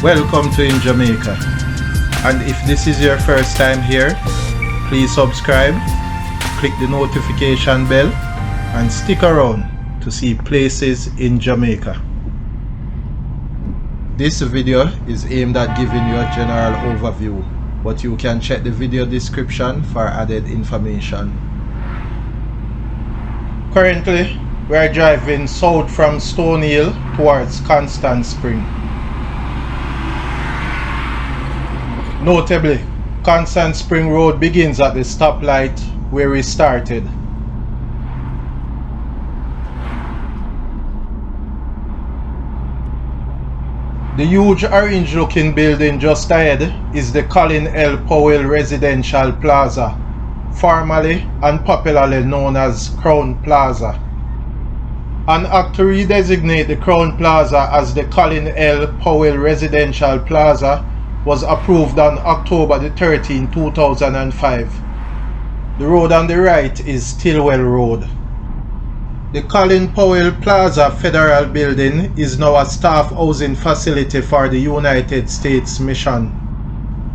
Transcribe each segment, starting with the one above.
Welcome to In Jamaica, and if this is your first time here, please subscribe, click the notification bell and stick around to see places in Jamaica. This video is aimed at giving you a general overview, but you can check the video description for added information. Currently, we are driving south from Stone Hill towards Constant Spring. Notably, Constant Spring Road begins at the stoplight where we started. The huge orange looking building just ahead is the Colin L. Powell Residential Plaza, formerly and popularly known as Crown Plaza. An act to redesignate the Crown Plaza as the Colin L. Powell Residential Plaza was approved on October the 13th, 2005. The road on the right is Stillwell Road. The Colin Powell Plaza Federal Building is now a staff housing facility for the United States Mission.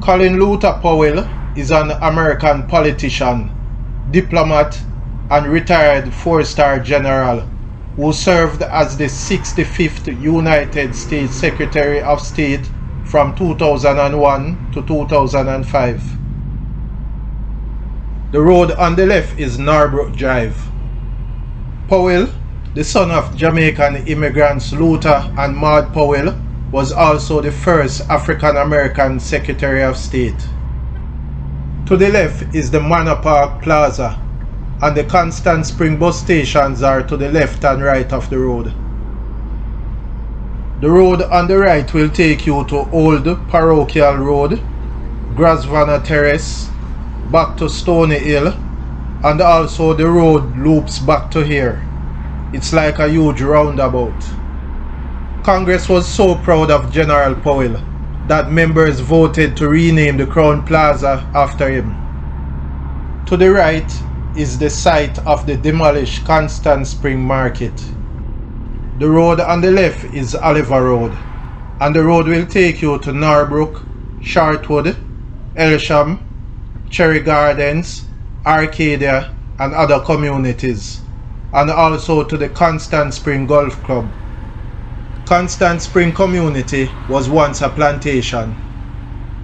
Colin Luther Powell is an American politician, diplomat, and retired four-star general who served as the 65th United States Secretary of State from 2001 to 2005. The road on the left is Norbrook Drive. Powell, the son of Jamaican immigrants Luther and Maud Powell, was also the first African American Secretary of State. To the left is the Manor Park Plaza, and the Constant Spring bus stations are to the left and right of the road. The road on the right will take you to Old Parochial Road, Grosvenor Terrace, back to Stony Hill, and also the road loops back to here. It's like a huge roundabout. Congress was so proud of General Powell that members voted to rename the Crown Plaza after him. To the right is the site of the demolished Constant Spring Market. The road on the left is Oliver Road, and the road will take you to Norbrook, Shortwood, Elsham, Cherry Gardens, Arcadia, and other communities, and also to the Constant Spring Golf Club. Constant Spring Community was once a plantation.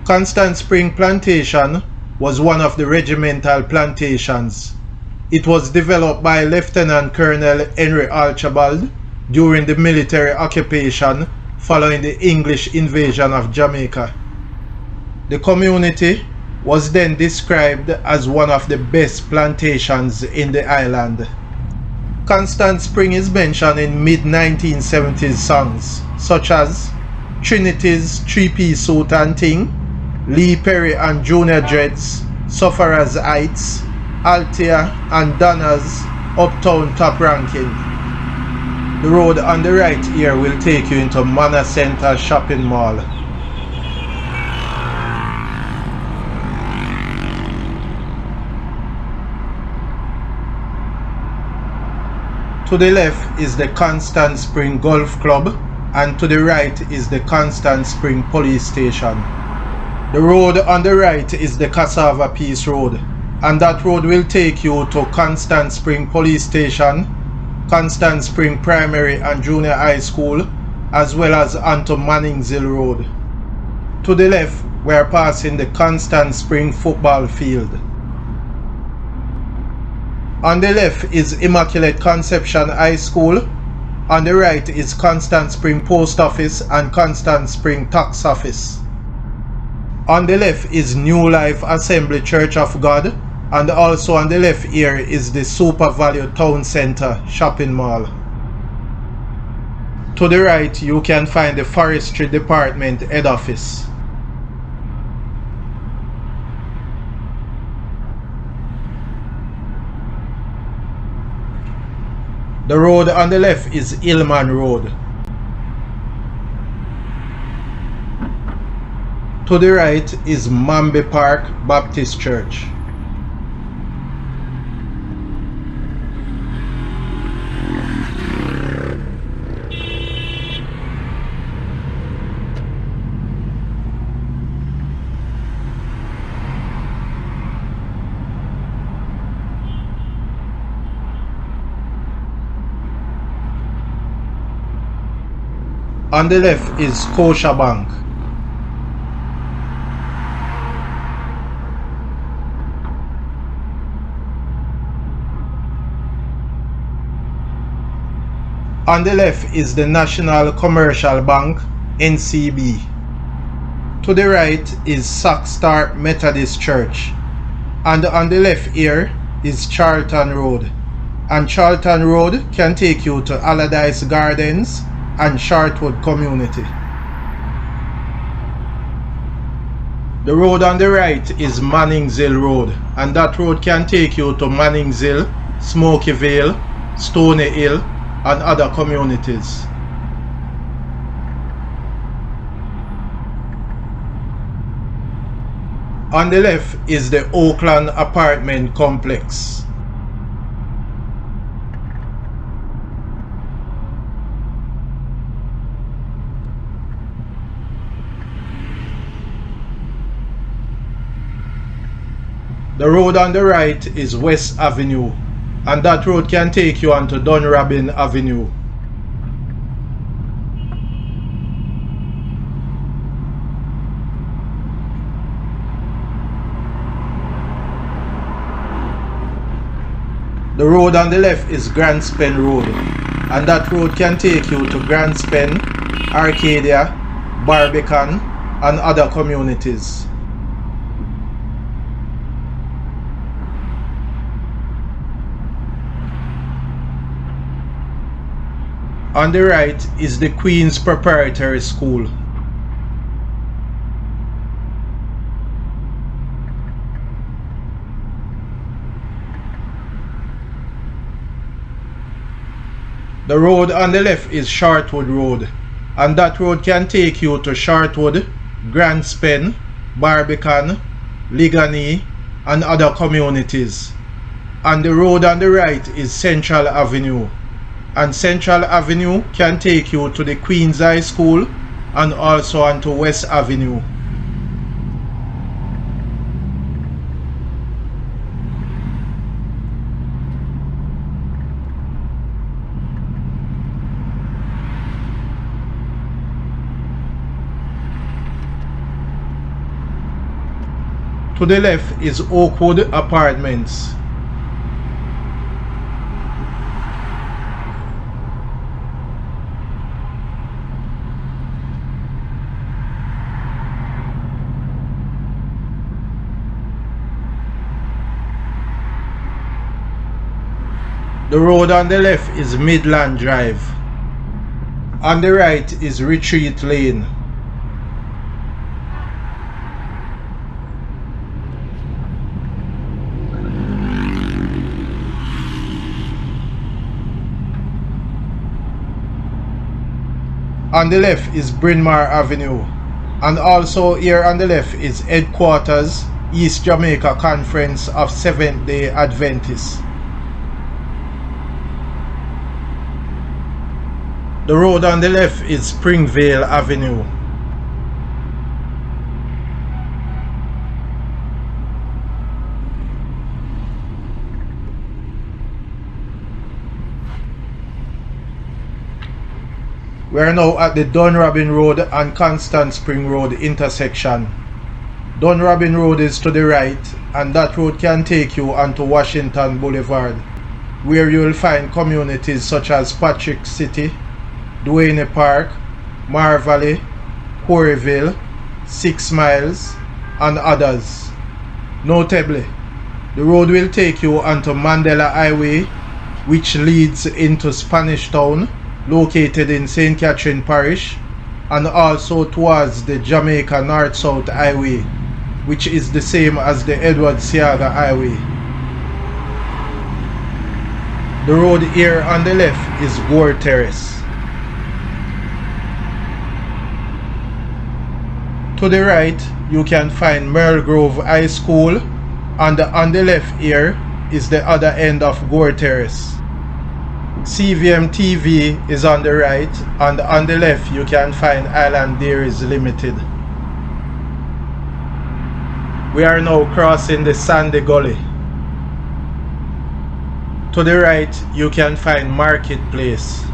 Constant Spring Plantation was one of the regimental plantations. It was developed by Lieutenant Colonel Henry Archibald during the military occupation following the English invasion of Jamaica. The community was then described as one of the best plantations in the island. Constant Spring is mentioned in mid-1970s songs such as Trinity's Three-Piece Suit and Ting, Lee Perry and Junior Dreads, Sufferers Heights, Althea and Donna's Uptown Top Ranking. The road on the right here will take you into Manor Center Shopping Mall. To the left is the Constant Spring Golf Club, and to the right is the Constant Spring Police Station. The road on the right is the Cassava Peace Road, and that road will take you to Constant Spring Police Station, Constant Spring Primary and Junior High School, as well as onto Mannings Hill Road. To the left, we are passing the Constant Spring Football Field. On the left is Immaculate Conception High School. On the right is Constant Spring Post Office and Constant Spring Tax Office. On the left is New Life Assembly Church of God, and also on the left here is the Super Value Town Center Shopping Mall. To the right you can find the Forestry Department head office. The road on the left is Hillman Road. To the right is Mamby Park Baptist Church. On the left is Scotiabank. On the left is the National Commercial Bank, NCB. To the right is Saxstar Methodist Church. And on the left here is Charlton Road. And Charlton Road can take you to Allardyce Gardens and Shortwood Community. The road on the right is Manningshill Road, and that road can take you to Manningshill, Smoky Vale, Stony Hill, and other communities. On the left is the Oakland apartment complex. The road on the right is West Avenue, and that road can take you onto Dunrabin Avenue. The road on the left is Grandspen Road, and that road can take you to Grandspen, Arcadia, Barbican, and other communities. On the right is the Queen's Preparatory School. The road on the left is Shortwood Road, and that road can take you to Shortwood, Grandspen, Barbican, Ligani, and other communities. And the road on the right is Central Avenue, and Central Avenue can take you to the Queen's High School and also onto West Avenue. To the left is Oakwood Apartments. The road on the left is Midland Drive. On the right is Retreat Lane. On the left is Bryn Mawr Avenue, and also here on the left is Headquarters, East Jamaica Conference of Seventh-day Adventists. The road on the left is Springvale Avenue. We are now at the Dunrabin Road and Constant Spring Road intersection. Dunrabin Road is to the right, and that road can take you onto Washington Boulevard, where you will find communities such as Patrick City, Duane Park, Mar Valley, Quarryville, 6 Miles, and others. Notably, the road will take you onto Mandela Highway, which leads into Spanish Town, located in St. Catherine Parish, and also towards the Jamaica North-South Highway, which is the same as the Edward Seaga Highway. The road here on the left is Gore Terrace. To the right, you can find Merle Grove High School, and on the left here is the other end of Gore Terrace. CVM TV is on the right, and on the left you can find Island Dairies Limited. We are now crossing the Sandy Gully. To the right you can find Marketplace.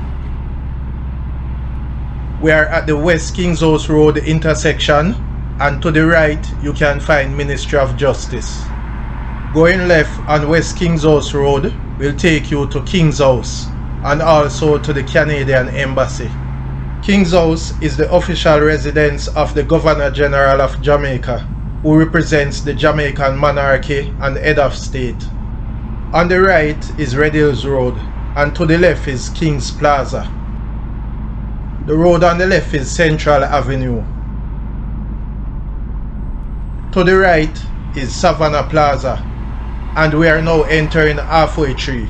We are at the West Kings House Road intersection, and to the right you can find Ministry of Justice. Going left on West Kings House Road will take you to King's House and also to the Canadian Embassy. King's House is the official residence of the Governor General of Jamaica, who represents the Jamaican monarchy and head of state. On the right is Red Hills Road, and to the left is King's Plaza. The road on the left is Central Avenue. To the right is Savannah Plaza, and we are now entering Halfway Tree.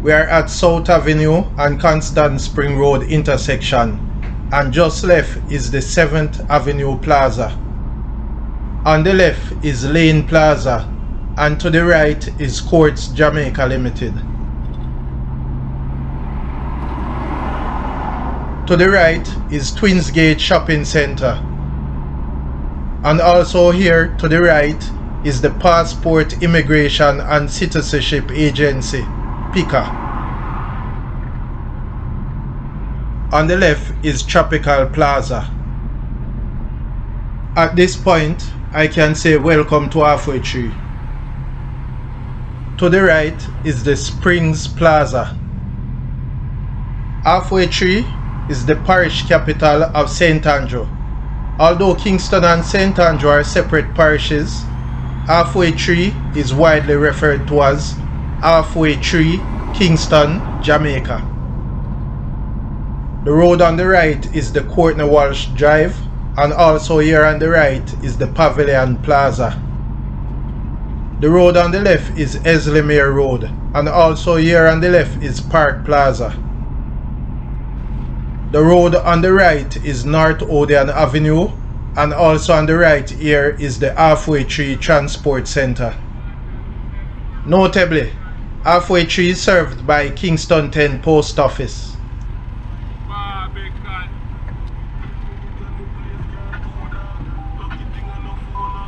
We are at South Avenue and Constant Spring Road intersection, and just left is the 7th Avenue Plaza. On the left is Lane Plaza, and to the right is Courts Jamaica Limited. To the right is Twins Gate Shopping Center, and also here to the right is the Passport Immigration and Citizenship Agency, PICA. On the left is Tropical Plaza. At this point, I can say welcome to Halfway Tree. To the right is the Springs Plaza. Halfway Tree is the parish capital of St. Andrew. Although Kingston and St. Andrew are separate parishes, Halfway Tree is widely referred to as Halfway Tree, Kingston, Jamaica. The road on the right is the Courtney Walsh Drive, and also here on the right is the Pavilion Plaza. The road on the left is Eslemere Road, and also here on the left is Park Plaza. The road on the right is North Odeon Avenue, and also on the right here is the Halfway Tree Transport Center. Notably, Halfway Tree is served by Kingston 10 Post Office.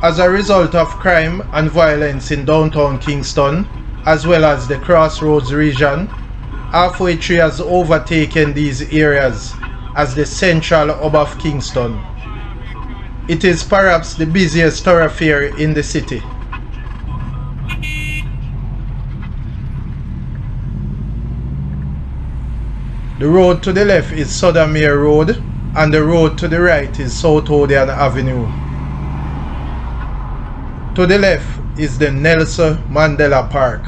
As a result of crime and violence in downtown Kingston, as well as the Crossroads region, Halfway Tree has overtaken these areas as the central hub of Kingston. It is perhaps the busiest thoroughfare in the city. The road to the left is Sodermere Road, and the road to the right is South Odeon Avenue. To the left is the Nelson Mandela Park.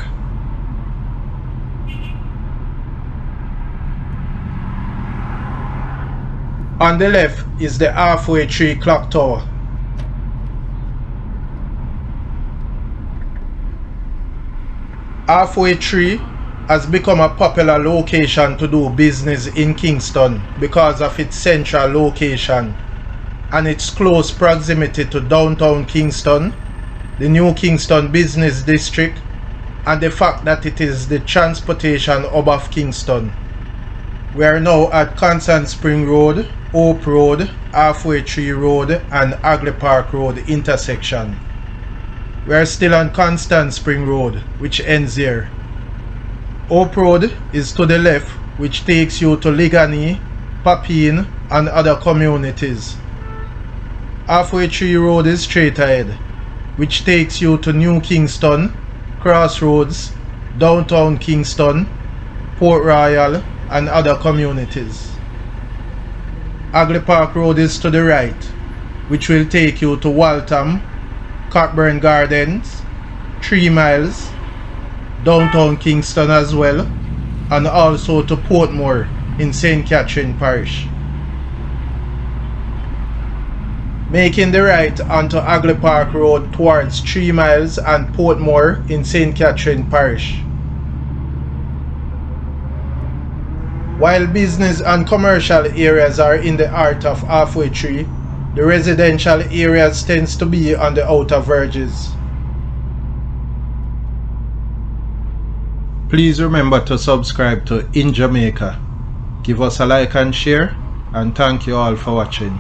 On the left is the Halfway Tree Clock Tower. Halfway Tree has become a popular location to do business in Kingston because of its central location and its close proximity to downtown Kingston, the New Kingston Business District, and the fact that it is the transportation hub of Kingston. We are now at Constant Spring Road, Hope Road, Halfway Tree Road, and Hagley Park Road intersection. We are still on Constant Spring Road, which ends here. Hope Road is to the left, which takes you to Ligani, Papine, and other communities. Halfway Tree Road is straight ahead, which takes you to New Kingston, Crossroads, downtown Kingston, Port Royal, and other communities. Hagley Park Road is to the right, which will take you to Waltham, Cockburn Gardens, 3 miles, downtown Kingston as well, and also to Portmore in St. Catherine Parish. Making the right onto Hagley Park Road towards 3 miles and Portmore in St. Catherine Parish. While business and commercial areas are in the heart of Halfway Tree, the residential areas tends to be on the outer verges. Please remember to subscribe to In Jamaica. Give us a like and share, and thank you all for watching.